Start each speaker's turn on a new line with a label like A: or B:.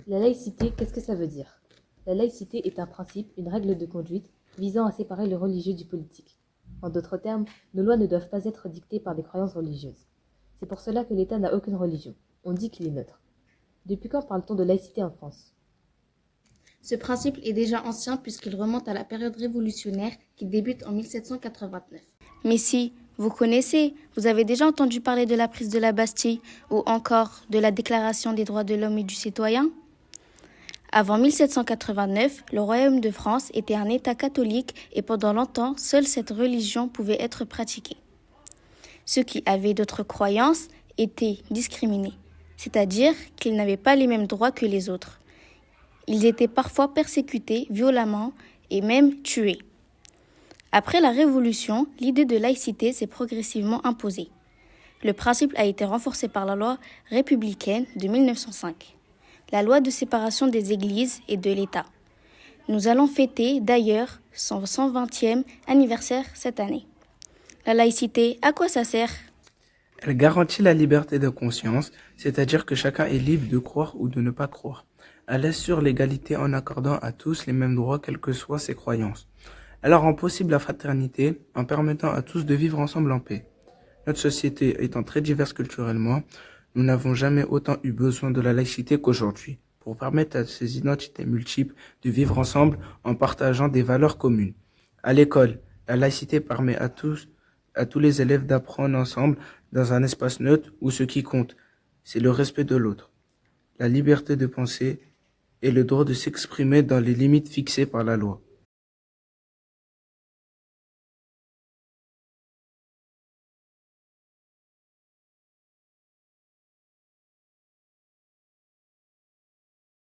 A: La laïcité, qu'est-ce que ça veut dire? La laïcité est un principe, une règle de conduite visant à séparer le religieux du politique. En d'autres termes, nos lois ne doivent pas être dictées par des croyances religieuses. C'est pour cela que l'État n'a aucune religion. On dit qu'il est neutre. Depuis quand parle-t-on de laïcité en France?
B: Ce principe est déjà ancien puisqu'il remonte à la période révolutionnaire qui débute en 1789. Mais si, vous connaissez, vous avez déjà entendu parler de la prise de la Bastille ou encore de la Déclaration des droits de l'homme et du citoyen? Avant 1789, le Royaume de France était un État catholique et pendant longtemps, seule cette religion pouvait être pratiquée. Ceux qui avaient d'autres croyances étaient discriminés, c'est-à-dire qu'ils n'avaient pas les mêmes droits que les autres. Ils étaient parfois persécutés violemment et même tués. Après la Révolution, l'idée de laïcité s'est progressivement imposée. Le principe a été renforcé par la loi républicaine de 1905, la loi de séparation des églises et de l'État. Nous allons fêter d'ailleurs son 120e anniversaire cette année. La laïcité, à quoi ça sert?
C: Elle garantit la liberté de conscience, c'est-à-dire que chacun est libre de croire ou de ne pas croire. Elle assure l'égalité en accordant à tous les mêmes droits quelles que soient ses croyances. Elle rend possible la fraternité en permettant à tous de vivre ensemble en paix. Notre société étant très diverse culturellement, nous n'avons jamais autant eu besoin de la laïcité qu'aujourd'hui, pour permettre à ces identités multiples de vivre ensemble en partageant des valeurs communes. À l'école, la laïcité permet à tous les élèves d'apprendre ensemble dans un espace neutre où ce qui compte, c'est le respect de l'autre, la liberté de penser et le droit de s'exprimer dans les limites fixées par la loi.